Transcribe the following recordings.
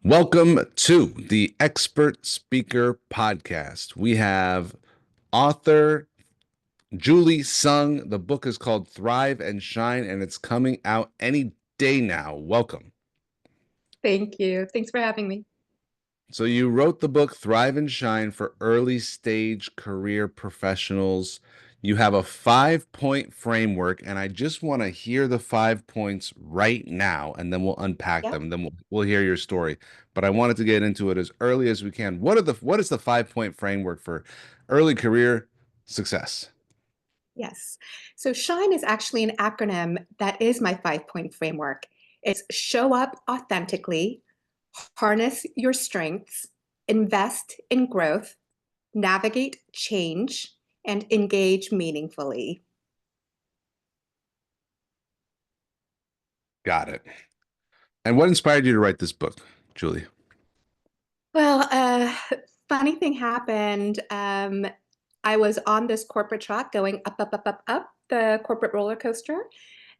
Welcome to the Expert Speaker Podcast. We have author Julee Sung. The book is called Thrive and Shine, and it's coming out any day now. Welcome. Thank you. Thanks for having me. So, you wrote the book Thrive and Shine for early stage career professionals. You have a 5 point framework, and I just want to hear the 5 points right now, and then we'll unpack Yeah. them. Then we'll hear your story. But I wanted to get into it as early as we can. What is the 5 point framework for early career success? Yes. So SHINE is actually an acronym that is my 5 point framework. It's show up authentically, harness your strengths, invest in growth, navigate change, and engage meaningfully. Got it. And what inspired you to write this book, Julie? Well, funny thing happened. I was on this corporate track going up, up, up, up, up the corporate roller coaster.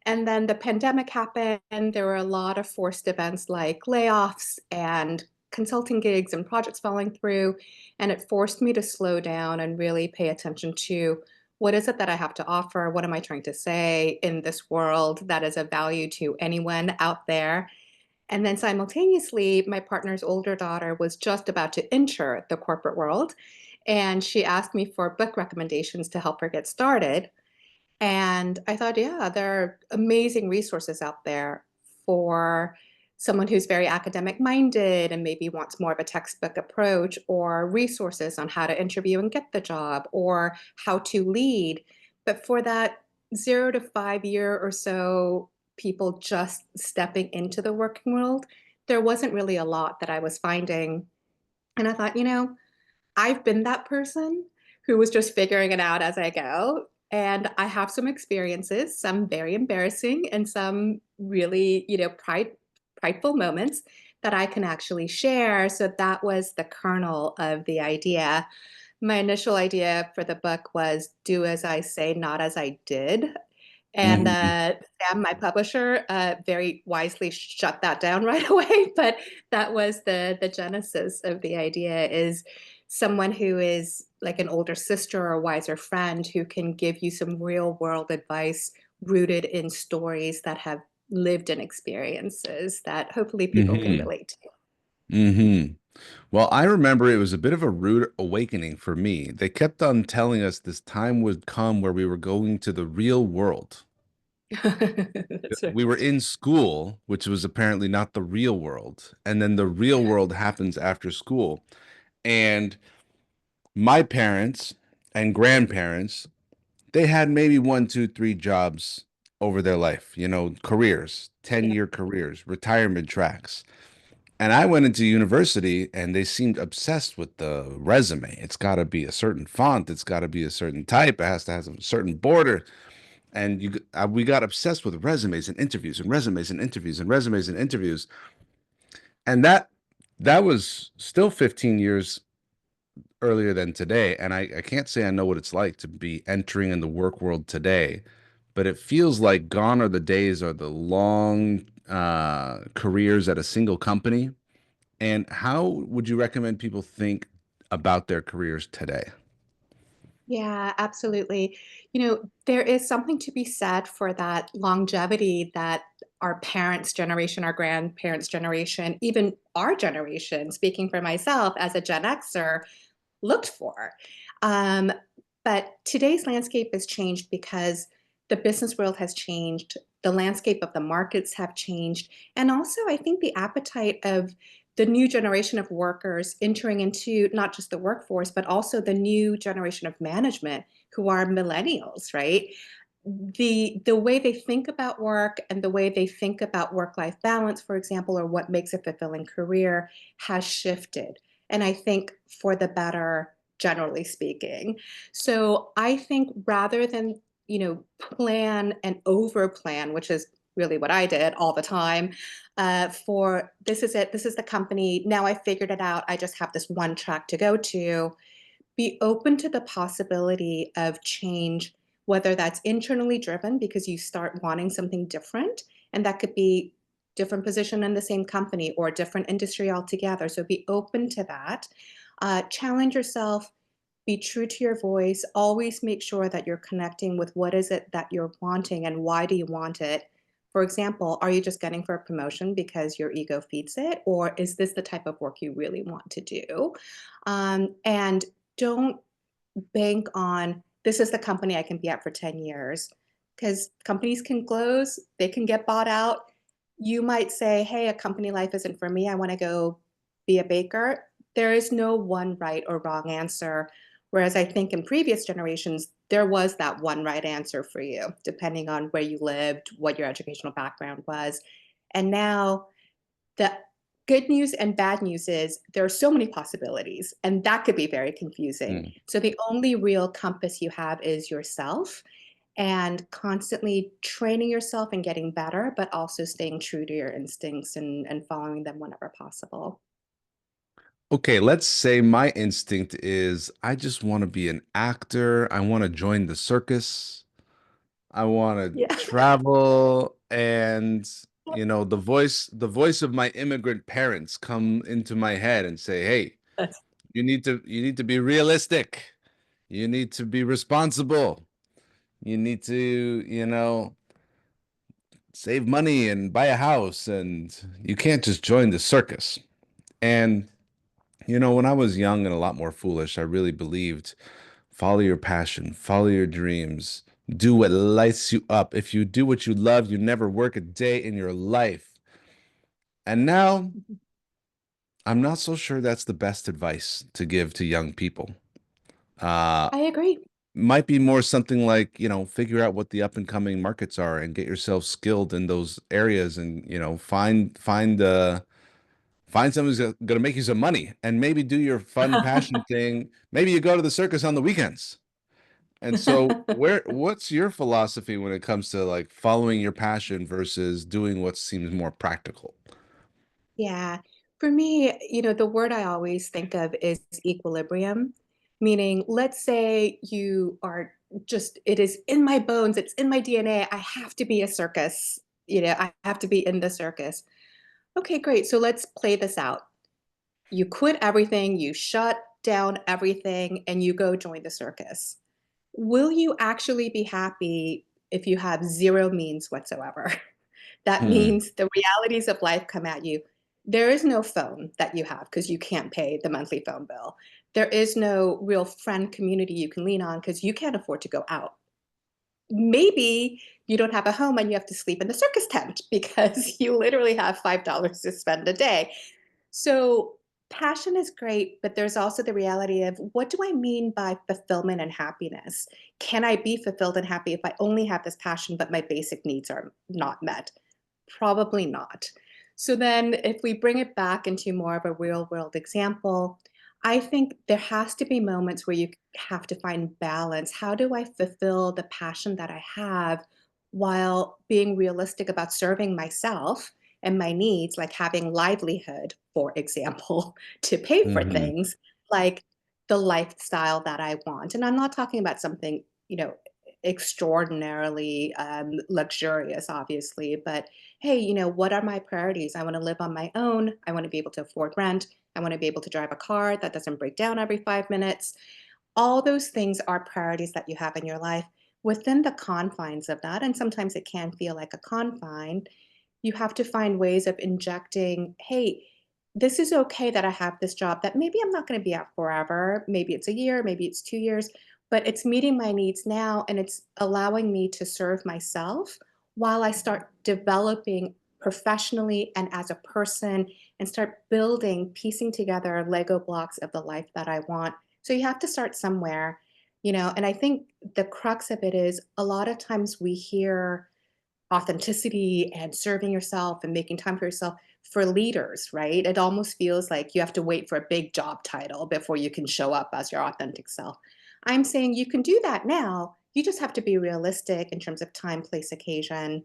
And then the pandemic happened. There were a lot of forced events like layoffs and consulting gigs and projects falling through. And it forced me to slow down and really pay attention to what is it that I have to offer? What am I trying to say in this world that is of value to anyone out there? And then simultaneously, my partner's older daughter was just about to enter the corporate world. And she asked me for book recommendations to help her get started. And I thought, yeah, there are amazing resources out there for someone who's very academic minded and maybe wants more of a textbook approach, or resources on how to interview and get the job, or how to lead. But for that 0 to 5 year or so, people just stepping into the working world, there wasn't really a lot that I was finding. And I thought, I've been that person who was just figuring it out as I go. And I have some experiences, some very embarrassing and some really, prideful moments that I can actually share. So that was the kernel of the idea. My initial idea for the book was do as I say, not as I did. And Mhm. Sam, my publisher, very wisely shut that down right away. But that was the genesis of the idea, is someone who is like an older sister or a wiser friend who can give you some real world advice rooted in stories that have lived in experiences that hopefully people can Mhm. relate to. Mhm. Well, I remember it was a bit of a rude awakening for me. They kept on telling us this time would come where we were going to the real world. That's We right. were in school, which was apparently not the real world. And then the real world happens after school. And my parents and grandparents, they had maybe one, two, three jobs over their life, careers, Yeah. 10-year careers, retirement tracks. And I went into university and they seemed obsessed with the resume. It's got to be a certain font, it's got to be a certain type, it has to have a certain border. And we got obsessed with resumes and interviews and resumes and interviews and resumes and interviews. And that was still 15 years earlier than today. And I can't say I know what it's like to be entering in the work world today, but it feels like gone are the days or the long careers at a single company. And how would you recommend people think about their careers today? Yeah, absolutely. There is something to be said for that longevity that our parents' generation, our grandparents' generation, even our generation, speaking for myself as a Gen Xer, looked for. Um, but today's landscape has changed because the business world has changed, the landscape of the markets have changed, and also I think the appetite of the new generation of workers entering into not just the workforce, but also the new generation of management who are millennials, right? The way they think about work and the way they think about work-life balance, for example, or what makes a fulfilling career has shifted. And I think for the better, generally speaking. So I think rather than, plan and over plan, which is really what I did all the time, for this is it, this is the company, now I figured it out, I just have this one track to go to, be open to the possibility of change, whether that's internally driven because you start wanting something different, and that could be different position in the same company or different industry altogether. So be open to that. Challenge yourself, be true to your voice, always make sure that you're connecting with what is it that you're wanting and why do you want it. For example, are you just getting for a promotion because your ego feeds it, or is this the type of work you really want to do? And don't bank on this is the company I can be at for 10 years because companies can close, they can get bought out. You might say, hey, a company life isn't for me. I want to go be a baker. There is no one right or wrong answer. Whereas I think in previous generations, there was that one right answer for you, depending on where you lived, what your educational background was. And now the good news and bad news is there are so many possibilities, and that could be very confusing. Mm. So the only real compass you have is yourself and constantly training yourself and getting better, but also staying true to your instincts and following them whenever possible. Okay, let's say my instinct is I just want to be an actor. I want to join the circus. I want Yeah. to travel and the voice of my immigrant parents come into my head and say, "Hey, That's you need to be realistic. You need to be responsible. You need to, save money and buy a house and you can't just join the circus." And when I was young and a lot more foolish, I really believed follow your passion, follow your dreams, do what lights you up. If you do what you love, you never work a day in your life. And now I'm not so sure that's the best advice to give to young people. Uh, I agree. might be more something like, figure out what the up and coming markets are and get yourself skilled in those areas and, find someone who's going to make you some money and maybe do your fun passion thing. Maybe you go to the circus on the weekends. And so what's your philosophy when it comes to like following your passion versus doing what seems more practical? Yeah. For me, the word I always think of is equilibrium, meaning let's say you are just, it is in my bones, it's in my DNA. I have to be a circus, I have to be in the circus. Okay, great. So let's play this out. You quit everything, you shut down everything, and you go join the circus. Will you actually be happy if you have zero means whatsoever? That Hmm. means the realities of life come at you. There is no phone that you have because you can't pay the monthly phone bill. There is no real friend community you can lean on because you can't afford to go out. Maybe you don't have a home and you have to sleep in the circus tent because you literally have $5 to spend a day. So passion is great, but there's also the reality of what do I mean by fulfillment and happiness? Can I be fulfilled and happy if I only have this passion, but my basic needs are not met? Probably not. So then, if we bring it back into more of a real world example, I think there has to be moments where you have to find balance. How do I fulfill the passion that I have while being realistic about serving myself and my needs, like having livelihood, for example, to pay for Hmm. things like the lifestyle that I want? And I'm not talking about something, extraordinarily luxurious, obviously, but hey, what are my priorities? I want to live on my own. I want to be able to afford rent. I want to be able to drive a car that doesn't break down every 5 minutes. All those things are priorities that you have in your life within the confines of that. And sometimes it can feel like a confine. You have to find ways of injecting, hey, this is okay that I have this job that maybe I'm not going to be at forever. Maybe it's a year, maybe it's 2 years, but it's meeting my needs now and it's allowing me to serve myself while I start developing professionally and as a person and start building, piecing together Lego blocks of the life that I want. So you have to start somewhere, and I think the crux of it is a lot of times we hear authenticity and serving yourself and making time for yourself for leaders, right? It almost feels like you have to wait for a big job title before you can show up as your authentic self. I'm saying you can do that now. You just have to be realistic in terms of time, place, occasion.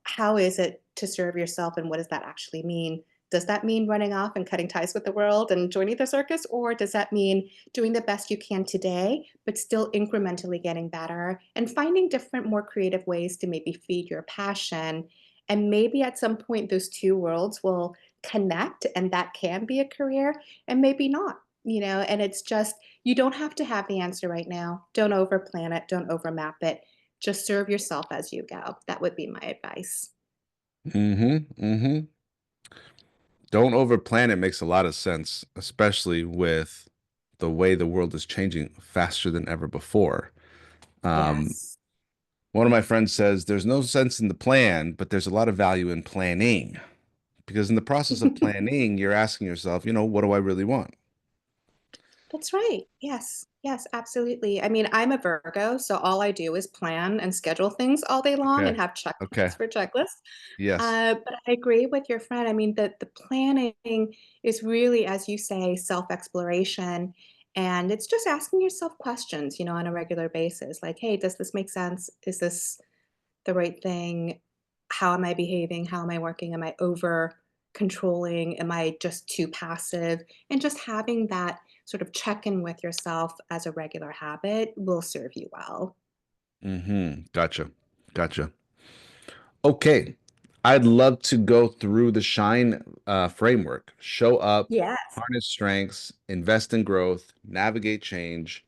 How is it to serve yourself and what does that actually mean? Does that mean running off and cutting ties with the world and joining the circus? Or does that mean doing the best you can today, but still incrementally getting better and finding different, more creative ways to maybe feed your passion And maybe at some point, those two worlds will connect and that can be a career, and maybe not, and it's just, you don't have to have the answer right now. Don't overplan it. Don't overmap it. Just serve yourself as you go. That would be my advice. Mm-hmm. Don't overplan it makes a lot of sense, especially with the way the world is changing faster than ever before. Um, Yes. one of my friends says there's no sense in the plan, but there's a lot of value in planning because in the process of planning, you're asking yourself, what do I really want? That's right. Yes. Yes, absolutely. I mean, I'm a Virgo, so all I do is plan and schedule things all day long Okay. and have Okay. checklists for checklists. Yes. But I agree with your friend. I mean, the planning is really, as you say, self-exploration. And it's just asking yourself questions, on a regular basis. Like, hey, does this make sense? Is this the right thing? How am I behaving? How am I working? Am I over controlling? Am I just too passive? And just having that sort of check in with yourself as a regular habit will serve you well. Mm-hmm. Gotcha. Gotcha. Okay. I'd love to go through the Shine framework. Show up, Yes. harness strengths, invest in growth, navigate change,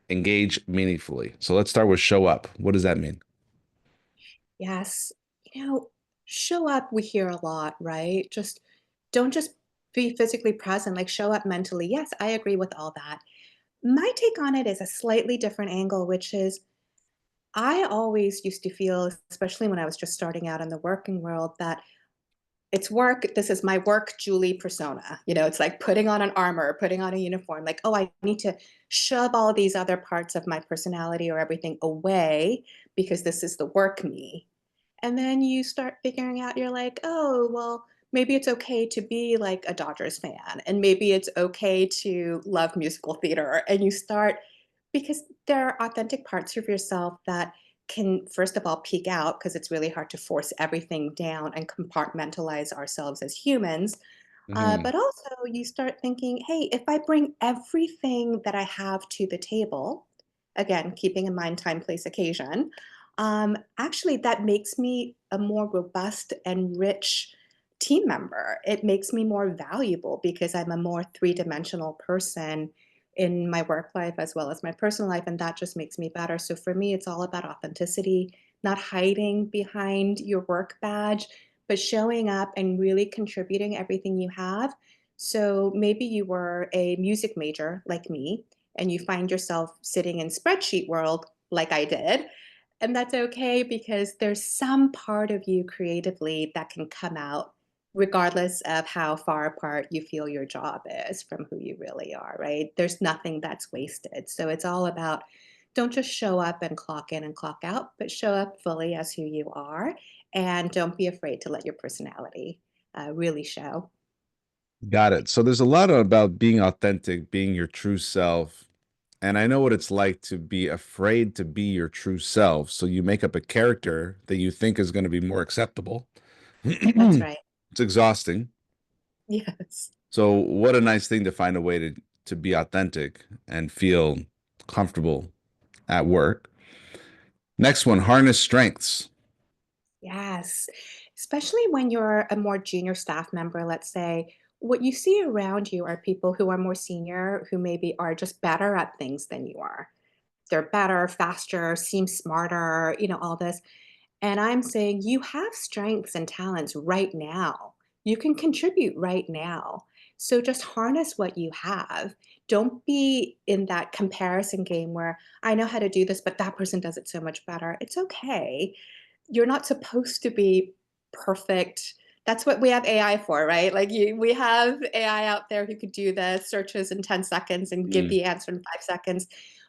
engage meaningfully. So let's start with show up. What does that mean? Yes. You know, show up, we hear a lot, right? Just don't just be physically present, like show up mentally. Yes, I agree with all that. My take on it is a slightly different angle, which is I always used to feel, especially when I was just starting out in the working world, that it's work. This is my work Julie persona. It's like putting on an armor, putting on a uniform. Like, oh, I need to shove all these other parts of my personality or everything away because this is the work me. And then you start figuring out, you're like, oh, well, maybe it's okay to be like a Dodgers fan, and maybe it's okay to love musical theater. And you start, because there are authentic parts of yourself that can, first of all, peek out because it's really hard to force everything down and compartmentalize ourselves as humans. Hmm. But also, you start thinking, hey, if I bring everything that I have to the table, again, keeping in mind time, place, occasion, actually, that makes me a more robust and rich team member. It makes me more valuable because I'm a more three-dimensional person in my work life as well as my personal life, and that just makes me better. So for me, it's all about authenticity, not hiding behind your work badge, but showing up and really contributing everything you have. So maybe you were a music major like me, and you find yourself sitting in spreadsheet world like I did. And that's okay because there's some part of you creatively that can come out regardless of how far apart you feel your job is from who you really are, right? There's nothing that's wasted. So it's all about, don't just show up and clock in and clock out, but show up fully as who you are. And don't be afraid to let your personality really show. Got it. So there's a lot about being authentic, being your true self. And I know what it's like to be afraid to be your true self. So you make up a character that you think is going to be more acceptable. That's right. It's exhausting. Yes. So what a nice thing to find a way to be authentic and feel comfortable at work. Next one, harness strengths. Yes, especially when you're a more junior staff member, let's say, what you see around you are people who are more senior, who maybe are just better at things than you are. They're better, faster, seem smarter, all this. And I'm saying you have strengths and talents right now. You can contribute right now. So just harness what you have. Don't be in that comparison game where I know how to do this, but that person does it so much better. It's okay. You're not supposed to be perfect. That's what we have AI for, right? Like we have AI out there who could do the searches in 10 seconds and give Mm, the answer in 5 seconds.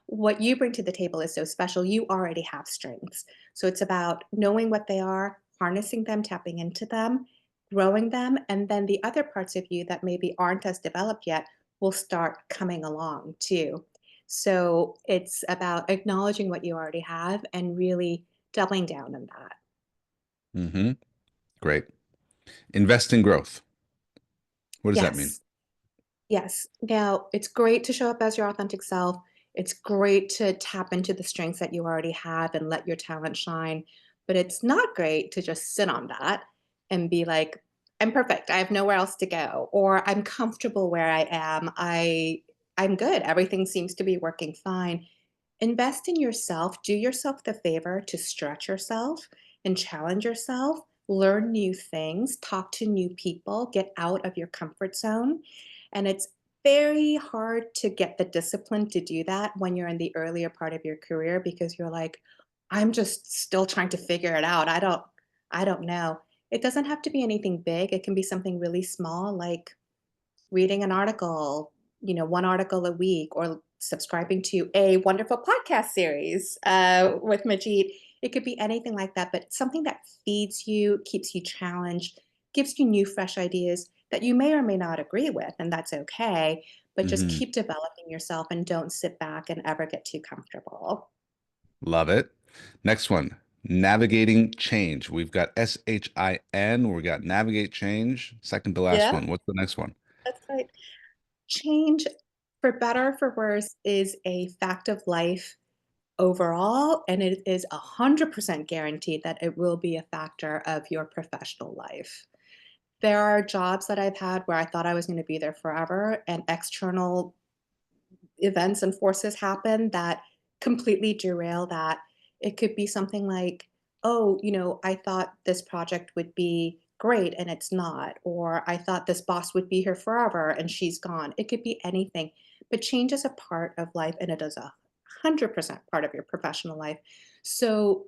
What you bring to the table is so special. You already have strengths. So it's about knowing what they are, harnessing them, tapping into them, growing them, and then the other parts of you that maybe aren't as developed yet will start coming along too. So it's about acknowledging what you already have and really doubling down on that. hmm. Great. Invest in growth. What does that mean? Yes. Yes. Now, it's great to show up as your authentic self. It's great to tap into the strengths that you already have and let your talent shine. But it's not great to just sit on that. and be like, I'm perfect. I have nowhere else to go, or I'm comfortable where I am. I'm good. Everything seems to be working fine. Invest in yourself. Do yourself the favor to stretch yourself and challenge yourself. Learn new things, talk to new people, get out of your comfort zone. And it's very hard to get the discipline to do that when you're in the earlier part of your career because you're like, I'm just still trying to figure it out. I don't know. It doesn't have to be anything big. It can be something really small like reading an article, one article a week, or subscribing to a wonderful podcast series with Majeed. It could be anything like that, but something that feeds you, keeps you challenged, gives you new, fresh ideas that you may or may not agree with, and that's okay. But just Hmm. keep developing yourself and don't sit back and ever get too comfortable. Love it. Next one, navigating change. We've got SHIN. We got navigate change. Second to last Yeah, one. What's the next one? that's right. Change, for better or for worse, is a fact of life overall, and it is 100% guaranteed that it will be a factor of your professional life. There are jobs that I've had where I thought I was going to be there forever, and external events and forces happen that completely derail that. It could be something like, oh, I thought this project would be great and it's not, or I thought this boss would be here forever and she's gone. It could be anything, but change is a part of life and it is 100% part of your professional life. So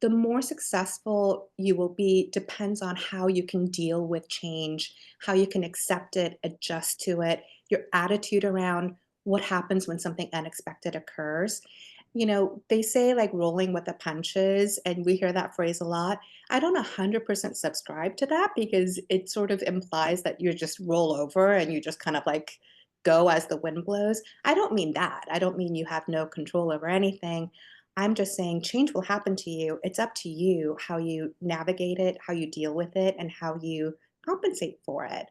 the more successful you will be depends on how you can deal with change, how you can accept it, adjust to it, your attitude around what happens when something unexpected occurs. They say like rolling with the punches, and we hear that phrase a lot. I don't 100% subscribe to that because it sort of implies that you just roll over and you just kind of like go as the wind blows. I don't mean that. I don't mean you have no control over anything. I'm just saying change will happen to you. It's up to you how you navigate it, how you deal with it, and how you compensate for it.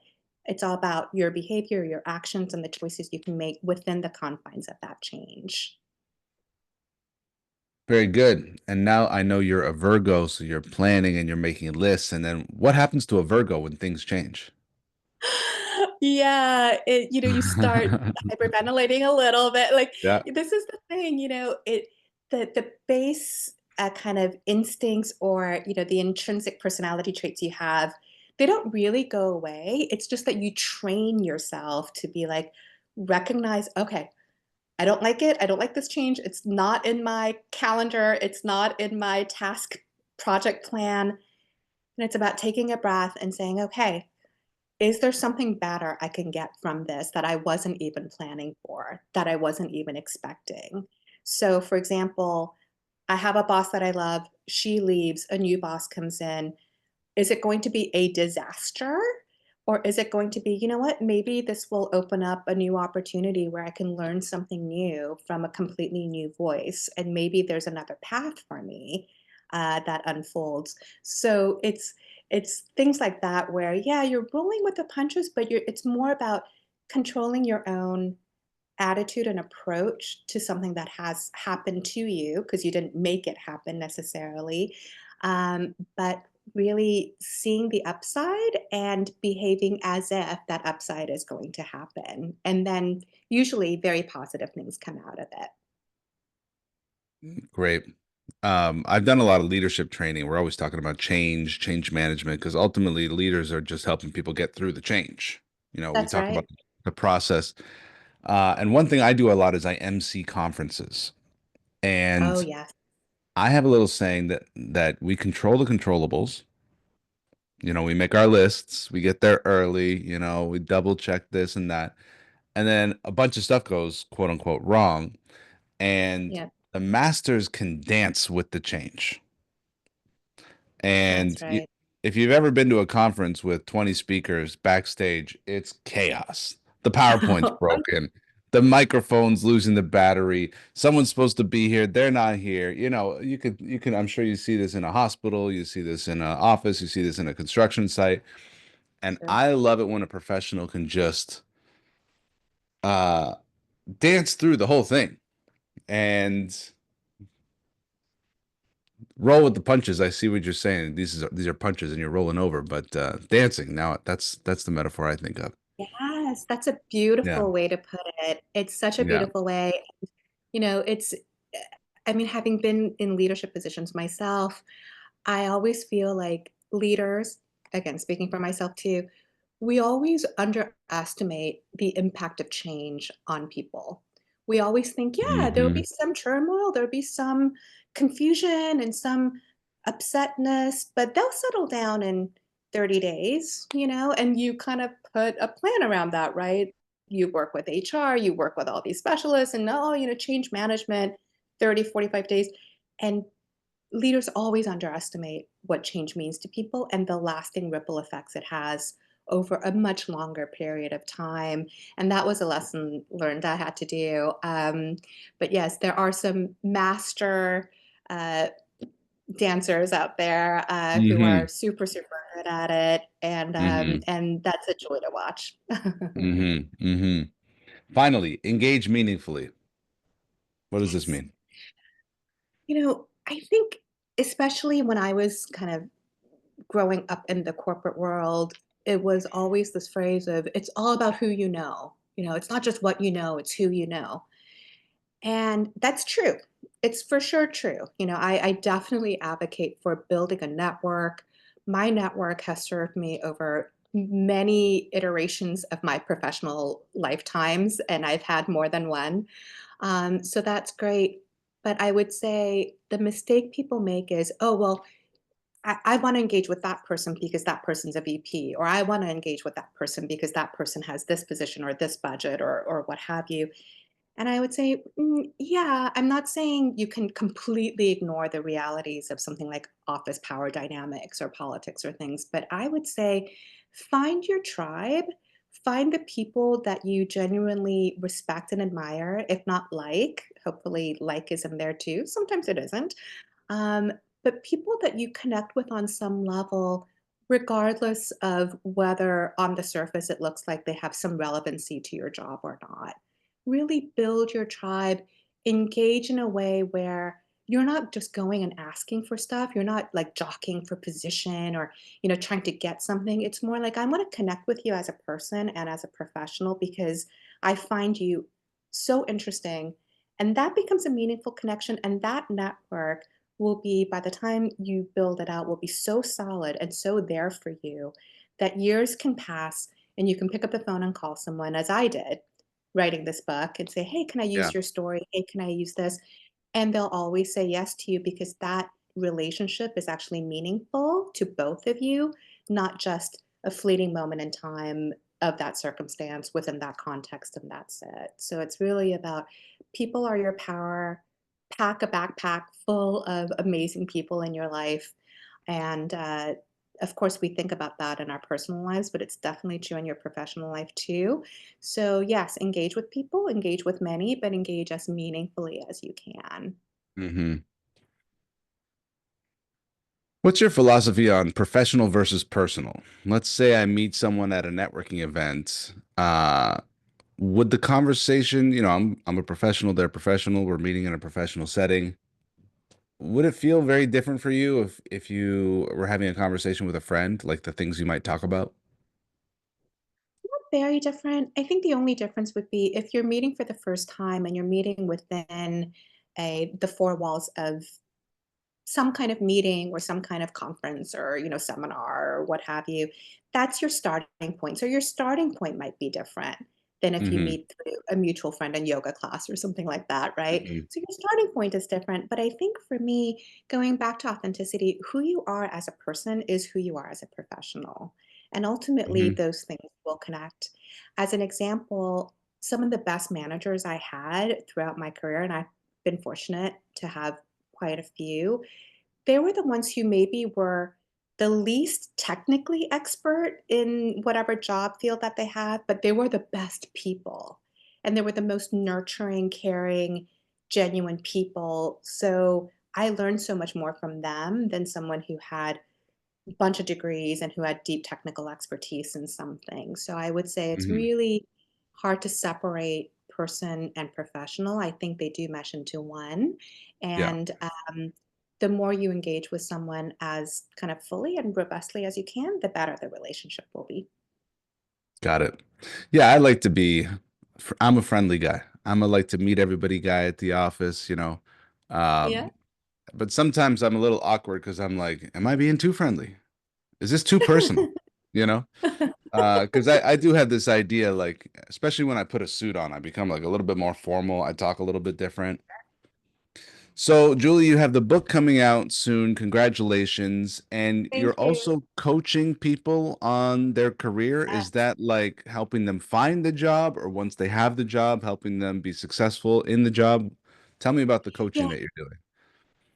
It's all about your behavior, your actions, and the choices you can make within the confines of that change. Very good. And now I know you're a Virgo, so you're planning and you're making lists. And then what happens to a Virgo when things change? Yeah, you start hyperventilating a little bit. Like Yeah. this is the thing, the base kind of instincts or the intrinsic personality traits you have, they don't really go away. It's just that you train yourself to be like recognize, okay, I don't like it. I don't like this change. It's not in my calendar. It's not in my task project plan. And it's about taking a breath and saying, okay, is there something better I can get from this that I wasn't even planning for, that I wasn't even expecting? So, for example, I have a boss that I love. She leaves, a new boss comes in. Is it going to be a disaster? Or is it going to be, you know what, maybe this will open up a new opportunity where I can learn something new from a completely new voice. And maybe there's another path for me that unfolds. So it's things like that where, yeah, you're rolling with the punches, but it's more about controlling your own attitude and approach to something that has happened to you because you didn't make it happen necessarily. But really seeing the upside and behaving as if that upside is going to happen. And then usually very positive things come out of it. Great. I've done a lot of leadership training. We're always talking about change, change management, because ultimately leaders are just helping people get through the change. We That's talk right. about the process. And one thing I do a lot is I MC conferences. Oh, And yes. I have a little saying that we control the controllables. We make our lists, we get there early, we double check this and that. And then a bunch of stuff goes quote unquote wrong. And Yeah, the masters can dance with the change. that's And right. if you've ever been to a conference with 20 speakers backstage, it's chaos. The PowerPoint's broken. The microphone's losing the battery. Someone's supposed to be here, they're not here. You can I'm sure you see this in a hospital, you see this in an office, you see this in a construction site. And Sure. I love it when a professional can just uh dance through the whole thing. And roll with the punches. I see what you're saying. These are punches, and you're rolling over. But dancing now, that's the metaphor I think of. Yes, that's a Yeah, beautiful way to put it. It's such a yeah. beautiful way. It's, I mean, having been in leadership positions myself, I always feel like leaders, again, speaking for myself too, we always underestimate the impact of change on people. We always think, yeah, there'll Hmm. be some turmoil, there'll be some confusion and some upsetness, but they'll settle down in 30 days, and you kind of put a plan around that, right? You work with HR, you work with all these specialists, and oh, change management, 30, 45 days. And leaders always underestimate what change means to people and the lasting ripple effects it has over a much longer period of time. And that was a lesson learned I had to do. But yes, there are some master uh, dancers out there who are Hmm. super, super good at it, Hmm. and that's a joy to watch. Hmm. Hmm. Finally, engage meaningfully. What does this Yes. mean? I think especially when I was kind of growing up in the corporate world, it was always this phrase of it's all about who you know. It's not just what you know, it's who you know. And that's true. It's for sure true. I definitely advocate for building a network. My network has served me over many iterations of my professional lifetimes, and I've had more than one. So that's great. But I would say the mistake people make is, oh, well, I want to engage with that person because that person's a VP, or I want to engage with that person because that person has this position or this budget or what have you. And I would say, yeah, I'm not saying you can completely ignore the realities of something like office power dynamics or politics or things, but I would say find your tribe, find the people that you genuinely respect and admire, if not like, hopefully like is in there too. Sometimes it isn't. Um, but people that you connect with on some level, regardless of whether on the surface it looks like they have some relevancy to your job or not. Really build your tribe, engage in a way where you're not just going and asking for stuff. You're not like jockeying for position or, trying to get something. It's more like I want to connect with you as a person and as a professional because I find you so interesting. And that becomes a meaningful connection. And that network will be, by the time you build it out, will be so solid and so there for you that years can pass and you can pick up the phone and call someone, as I did, writing this book and say, hey, can I Yeah. use your story? Hey, can I use this? And they'll always say yes to you because that relationship is actually meaningful to both of you, not just a fleeting moment in time of that circumstance within that context, and that's it. So it's really about people are your power. Pack a backpack full of amazing people in your life. And of course, we think about that in our personal lives, but it's definitely true in your professional life too. So, yes, engage with people, engage with many, but engage as meaningfully as you can. Hmm. What's your philosophy on professional versus personal? Let's say I meet someone at a networking event. Would the conversation, I'm a professional, they're a professional, we're meeting in a professional setting. Would it feel very different for you if you were having a conversation with a friend, like the things you might talk about? Very different. I think the only difference would be if you're meeting for the first time and you're meeting within the four walls of some kind of meeting or some kind of conference or seminar or what have you, that's your starting point. So your starting point might be different than if you Hmm. meet through a mutual friend in yoga class or something like that, right? Hmm. So your starting point is different. But I think for me, going back to authenticity, who you are as a person is who you are as a professional, and ultimately Hmm. those things will connect. As an example, some of the best managers I had throughout my career, and I've been fortunate to have quite a few, they were the ones who maybe were the least technically expert in whatever job field that they had, but they were the best people. And they were the most nurturing, caring, genuine people. So I learned so much more from them than someone who had a bunch of degrees and who had deep technical expertise in something. So I would say it's Hmm. really hard to separate person and professional. I think they do mesh into one. Yeah. And the more you engage with someone as kind of fully and robustly as you can, the better the relationship will be. Got it. Yeah, I like to be, I'm a friendly guy. I'm a like to meet everybody guy at the office, you know. Yeah. Um, but sometimes I'm a little awkward because I'm like, am I being too friendly? Is this too personal? You know? Because I do have this idea, like, especially when I put a suit on, I become like a little bit more formal. I talk a little bit different. So, Julie, you have the book coming out soon. Congratulations. And you're Thank you. also coaching people on their career. Is Yes. that like helping them find the job, or once they have the job, helping them be successful in the job? Tell me about the coaching Yeah. that you're doing.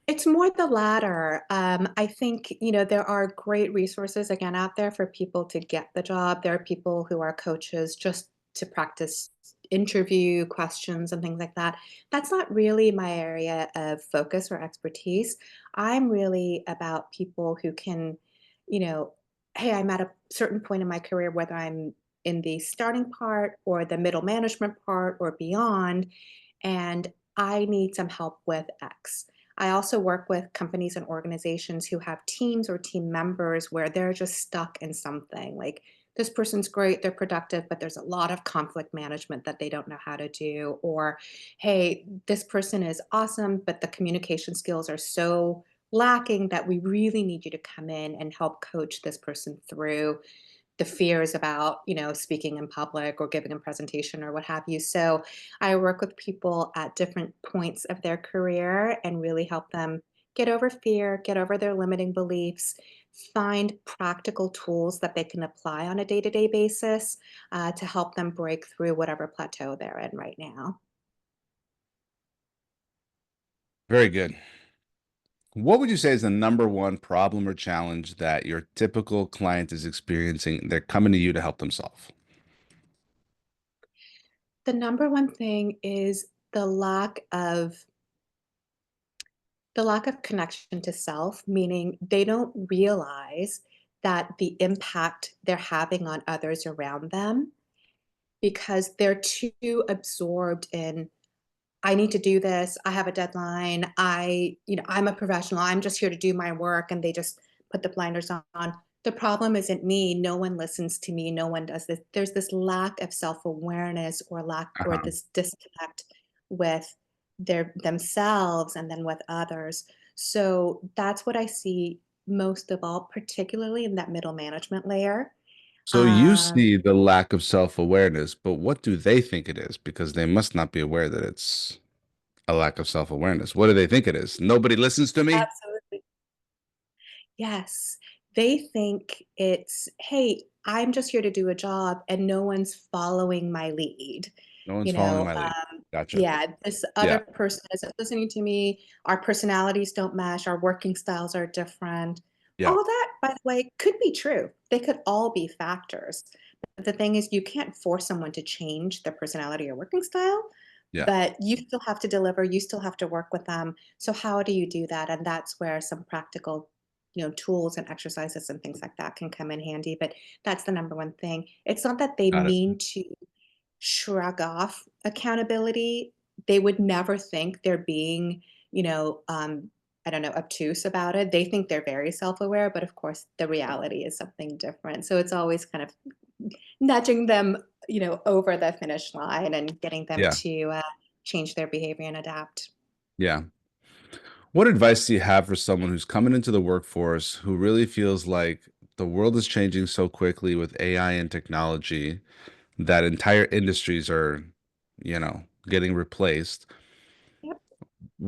It's more the latter. I think, there are great resources again out there for people to get the job. There are people who are coaches just to practice interview questions and things like that. That's not really my area of focus or expertise. I'm really about people who can, you know, hey, I'm at a certain point in my career, whether I'm in the starting part or the middle management part or beyond, and I need some help with X. I also work with companies and organizations who have teams or team members where they're just stuck in something. Like, this person's great, they're productive, but there's a lot of conflict management that they don't know how to do. Or, hey, this person is awesome, but the communication skills are so lacking that we really need you to come in and help coach this person through the fears about, speaking in public or giving a presentation or what have you. So I work with people at different points of their career and really help them get over fear, get over their limiting beliefs, find practical tools that they can apply on a day-to-day basis to help them break through whatever plateau they're in right now. Very good. What would you say is the number one problem or challenge that your typical client is experiencing? They're coming to you to help them solve. The number one thing is the lack of connection to self, meaning they don't realize that the impact they're having on others around them because they're too absorbed in, I need to do this, I have a deadline, I'm a professional, I'm just here to do my work, and they just put the blinders on. The problem isn't me, no one listens to me, no one does this. There's this lack of self-awareness or Uh-huh. this disconnect with themselves and then with others. So that's what I see most of all, particularly in that middle management layer. So you Um, see the lack of self-awareness, but what do they think it is? Because they must not be aware that it's a lack of self-awareness. What do they think it is? Nobody listens to me? Absolutely. Yes. They think it's, "Hey, I'm just here to do a job and no one's following my lead." No one's You following know, my lead. Gotcha. yeah, this Yeah. other person isn't listening to me, our personalities don't mesh, our working styles are different. Yeah. All that, by the way, could be true. They could all be factors. But the thing is, you can't force someone to change their personality or working style, Yeah. but you still have to deliver, you still have to work with them. So how do you do that? And that's where some practical, tools and exercises and things like that can come in handy. But that's the number one thing. It's not that they Got it. mean to shrug off accountability. They would never think they're being, you know, um, I don't know, obtuse about it. They think they're very self-aware, but of course the reality is something different. So it's always kind of nudging them, over the finish line and getting them Yeah. to change their behavior and adapt. Yeah. What advice do you have for someone who's coming into the workforce who really feels like the world is changing so quickly with AI and technology that entire industries are, getting replaced? Yep.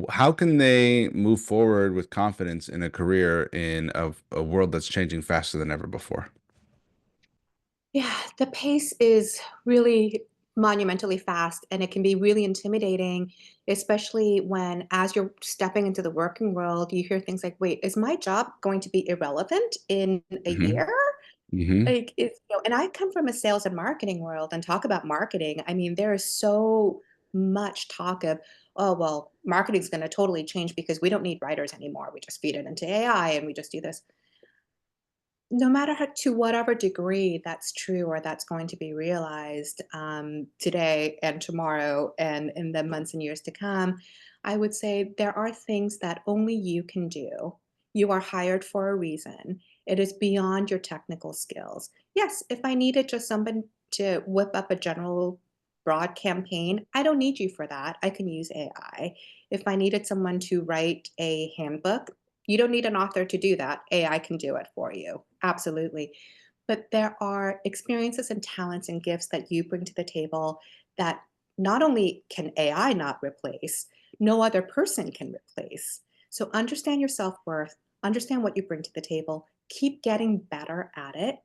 How can they move forward with confidence in a career in a world that's changing faster than ever before? Yeah, the pace is really monumentally fast and it can be really intimidating, especially when, as you're stepping into the working world, you hear things like, wait, is my job going to be irrelevant in a Hmm. year? Hmm. Like, and I come from a sales and marketing world and talk about marketing. I mean, there is so much talk of, oh, well, marketing's going to totally change because we don't need writers anymore. We just feed it into AI and we just do this. no matter how, to whatever degree that's true or that's going to be realized today and tomorrow and in the months and years to come, I would say there are things that only you can do. You are hired for a reason. It is beyond your technical skills. Yes, if I needed just someone to whip up a general broad campaign, I don't need you for that. I can use AI. If I needed someone to write a handbook, you don't need an author to do that. AI can do it for you. Absolutely. But there are experiences and talents and gifts that you bring to the table that not only can AI not replace, no other person can replace. So understand your self-worth, understand what you bring to the table, keep getting better at it.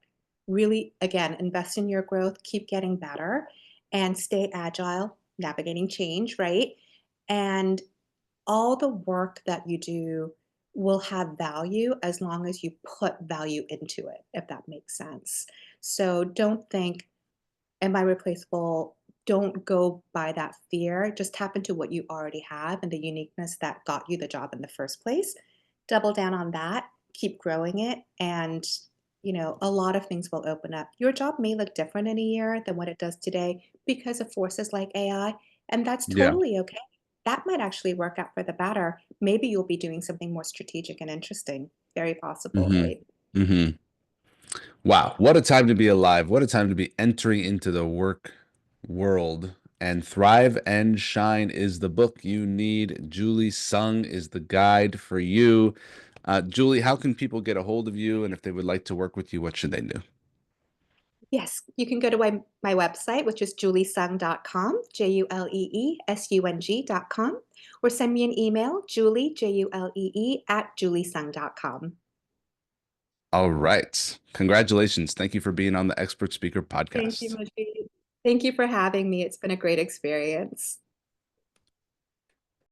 Really, again, invest in your growth, keep getting better, and stay agile, navigating change, right? And all the work that you do will have value as long as you put value into it, if that makes sense. So don't think, am I replaceable? Don't go by that fear. Just tap into what you already have and the uniqueness that got you the job in the first place. Double down on that, keep growing it, and a lot of things will open up. Your job may look different in a year than what it does today because of forces like AI, and that's Yeah. totally okay. That might actually work out for the better. Maybe you'll be doing something more strategic and interesting. Very possible, Hmm. right? Hmm. Wow, what a time to be alive. What a time to be entering into the work world. And Thrive and Shine is the book you need. Julie Sung is the guide for you. Julie, how can people get a hold of you? And if they would like to work with you, what should they do? Yes, you can go to my website, which is juleesung.com, JuleeSung.com, or send me an email, Julie, Julee, at juleesung.com. All right. Congratulations. Thank you for being on the Expert Speaker Thank you, podcast. Majeed. Thank you for having me. It's been a great experience.